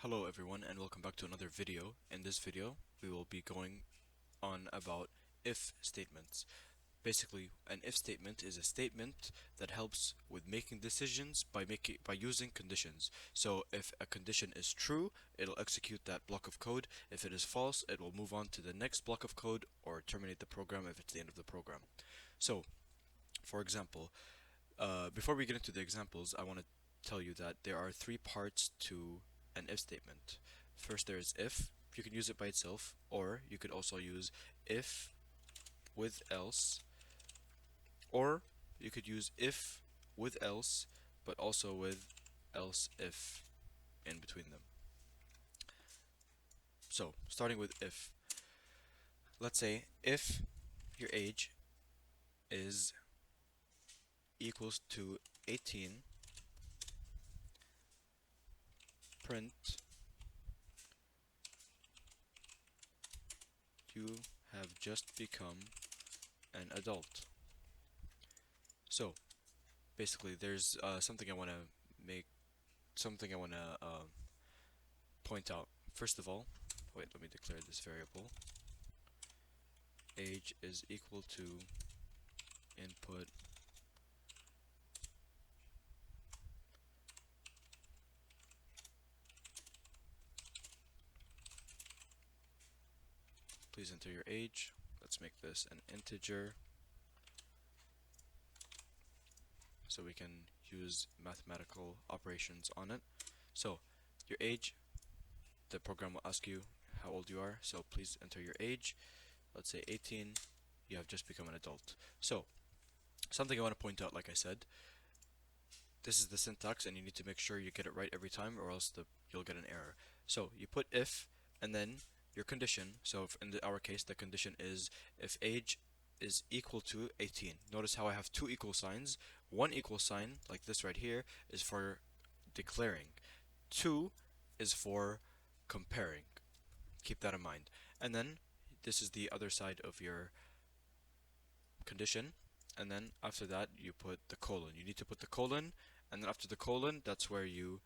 Hello everyone and welcome back to another video. In this video we will be going on about if statements. Basically, an if statement is a statement that helps with making decisions by using conditions. So if a condition is true, it'll execute that block of code. If it is false, it will move on to the next block of code or terminate the program if it's the end of the program. So, for example, before we get into the examples, I want to tell you that there are three parts to an if statement. First, there is if. You can use it by itself, or you could also use if with else, or you could use if with else, but also with else if in between them. So, starting with if. Let's say if your age is equals to 18, print you have just become an adult. So basically, there's something I want to point out. First of all, wait, let me declare this variable. Age is equal to input please enter your age. Let's make this an integer so we can use mathematical operations on it. So your age, the program will ask you how old you are, so please enter your age. Let's say 18, you have just become an adult. So something I want to point out, like I said, this is the syntax and you need to make sure you get it right every time or else you'll get an error. So you put if and then your condition. So if our case, the condition is if age is equal to 18. Notice how I have two equal signs. One equal sign, like this right here, is for declaring. Two is for comparing. Keep that in mind. And then this is the other side of your condition. And then after that, you put the colon. You need to put the colon, and then after the colon, that's where you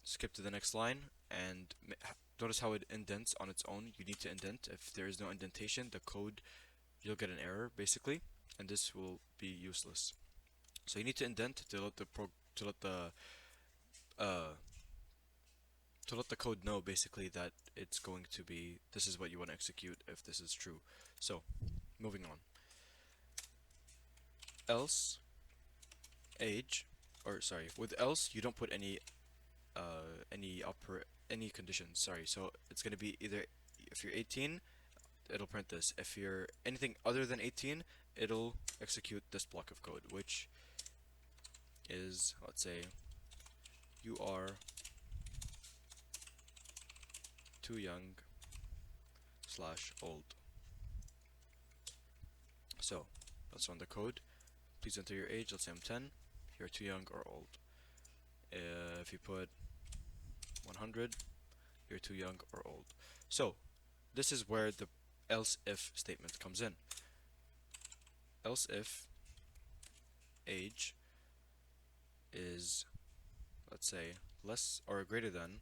skip to the next line. And notice how it indents on its own. You need to indent. If there is no indentation, the code, you'll get an error basically, and this will be useless. So you need to indent to let uh, the code know basically that it's going to be, this is what you want to execute if this is true. So moving on. Else age, or sorry, with else you don't put any conditions. Sorry, so it's gonna be either if you're 18, it'll print this. If you're anything other than 18, it'll execute this block of code, which is, let's say, you are too young / old. So let's run the code. Please enter your age. Let's say I'm 10. You're too young or old. If you put 100, you're too young or old. So this is where the else if statement comes in. Else if age is, let's say, less or greater than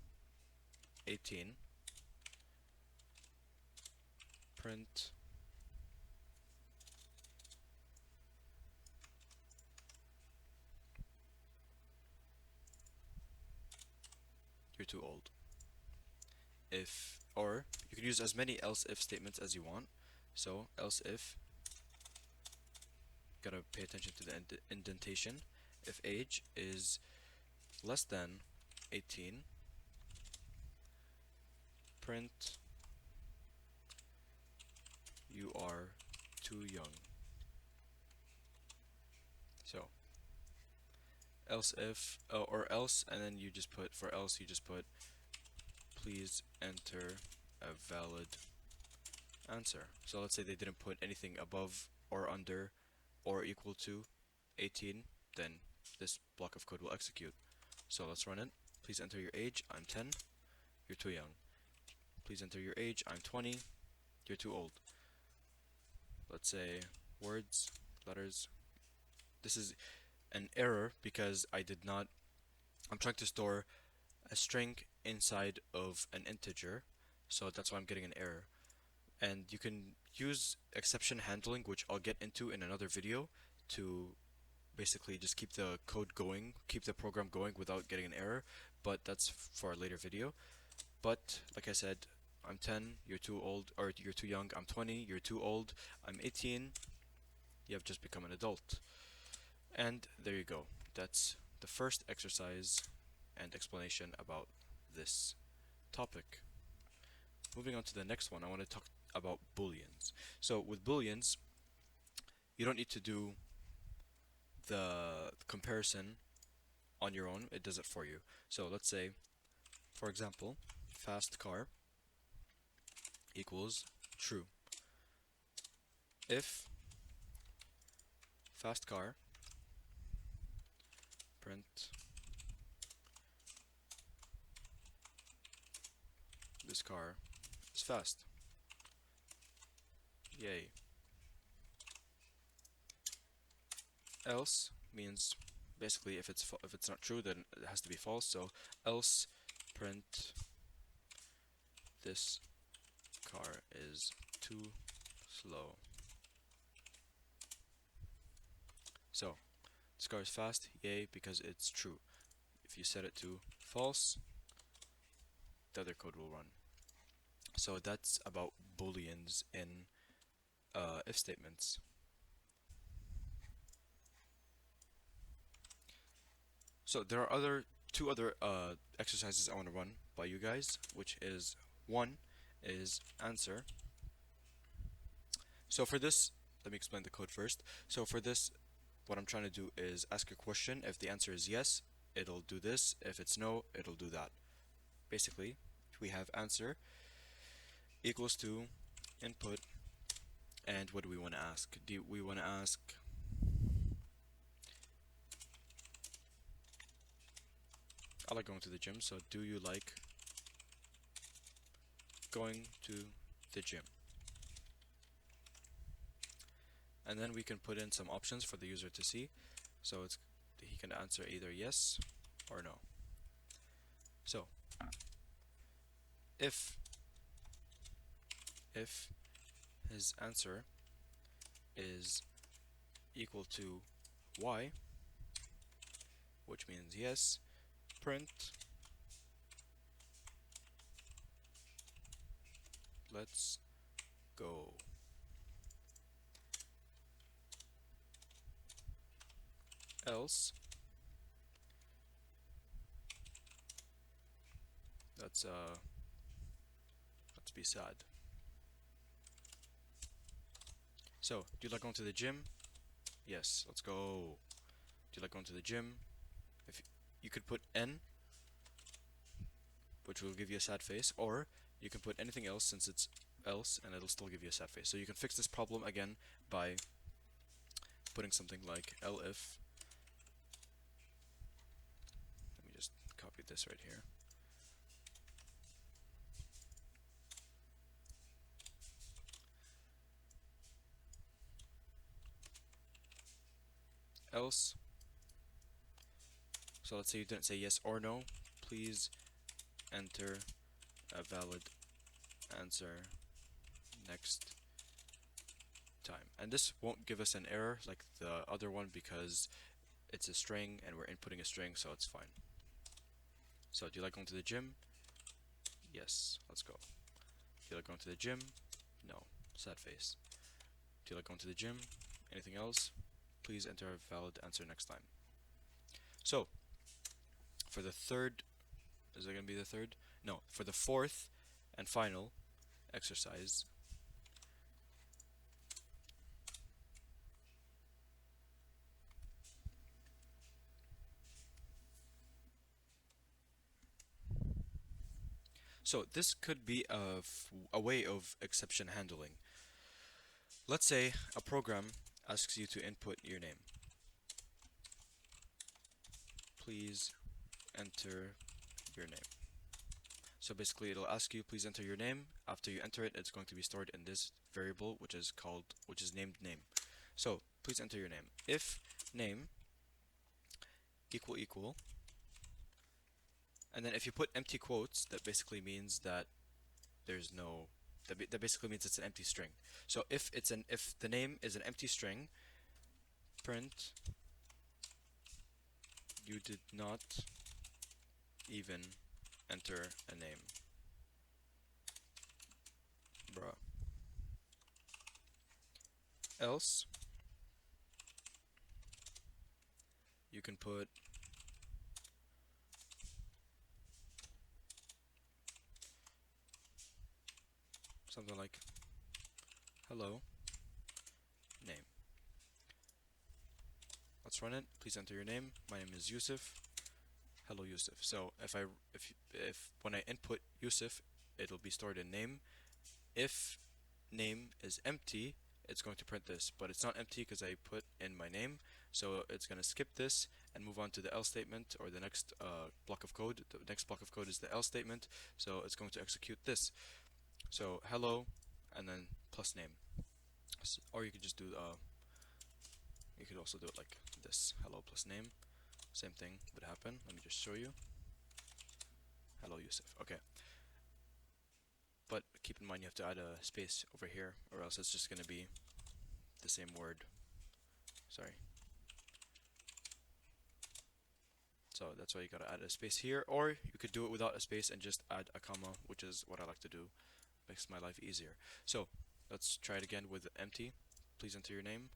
18, print you're too old. If, or you can use as many else if statements as you want. So else if, gotta pay attention to the indentation. If age is less than 18, print you are too young. So else if, or else, and then you just put, for else you just put please enter a valid answer. So let's say they didn't put anything above or under or equal to 18, then this block of code will execute. So let's run it. Please enter your age. I'm 10. You're too young. Please enter your age. I'm 20. You're too old. Let's say words, letters. This is an error because I'm trying to store a string inside of an integer, so that's why I'm getting an error. And you can use exception handling, which I'll get into in another video, to basically just keep the code going, keep the program going without getting an error, but that's for a later video. But like I said, I'm 10, you're too old, or you're too young, I'm 20, you're too old, I'm 18, you have just become an adult. And there you go. That's the first exercise and explanation about this topic. Moving on to the next one, I want to talk about booleans. So with booleans, you don't need to do the comparison on your own, it does it for you. So let's say, for example, fast car equals true. If fast car print this car is fast. Yay. Else means basically if it's not true, then it has to be false. So else print this car is too slow. So this car is fast, yay, because it's true. If you set it to false, the other code will run. So that's about booleans in if statements. So there are two other exercises I want to run by you guys, which is one is answer. So for this, let me explain the code first. So for this, what I'm trying to do is ask a question. If the answer is yes, it'll do this. If it's no, it'll do that. Basically, we have answer equals to input, and what do we want to ask? Do we want to ask I like going to the gym, so do you like going to the gym? And then we can put in some options for the user to see. So he can answer either yes or no. So if his answer is equal to y, which means yes, print let's go. Else let's be sad. So, do you like going to the gym? Yes, let's go. Do you like going to the gym? If you could put N, which will give you a sad face, or you can put anything else since it's else and it'll still give you a sad face. So you can fix this problem again by putting something like elif. Let me just copy this right here. Else. So let's say you didn't say yes or no. Please enter a valid answer next time. And this won't give us an error like the other one because it's a string and we're inputting a string, so it's fine. So do you like going to the gym? Yes, let's go. Do you like going to the gym? No, sad face. Do you like going to the gym? Anything else? Please enter a valid answer next time. So for the third, is it going to be the third? No, for the fourth and final exercise, so this could be a way of exception handling. Let's say a program asks you to input your name. Please enter your name. So basically it'll ask you, please enter your name. After you enter it, it's going to be stored in this variable which is named name. So please enter your name. If name equal And then if you put empty quotes, that basically means that there's no that basically means it's an empty string. So if the name is an empty string, print you did not even enter a name, bruh. Else you can put something like hello name. Let's run it. Please enter your name. My name is Yusuf. Hello Yusuf. So if when I input Yusuf, it'll be stored in name. If name is empty, it's going to print this, but it's not empty because I put in my name, so it's going to skip this and move on to the else statement, or the next block of code. The next block of code is the else statement, so it's going to execute this. So hello and then plus name. Or you could just do you could also do it like this, hello plus name. Same thing would happen. Let me just show you. Hello Yusuf. Okay, but keep in mind you have to add a space over here, or else it's just going to be the same word. Sorry. So that's why you gotta add a space here, or you could do it without a space and just add a comma, which is what I like to do. Makes my life easier. So let's try it again with empty. Please enter your name.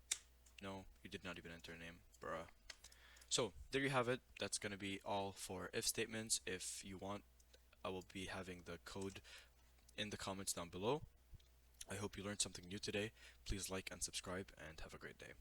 No, you did not even enter a name, bruh. So there you have it. That's gonna be all for if statements. If you want, I will be having the code in the comments down below. I hope you learned something new today. Please like and subscribe, and have a great day.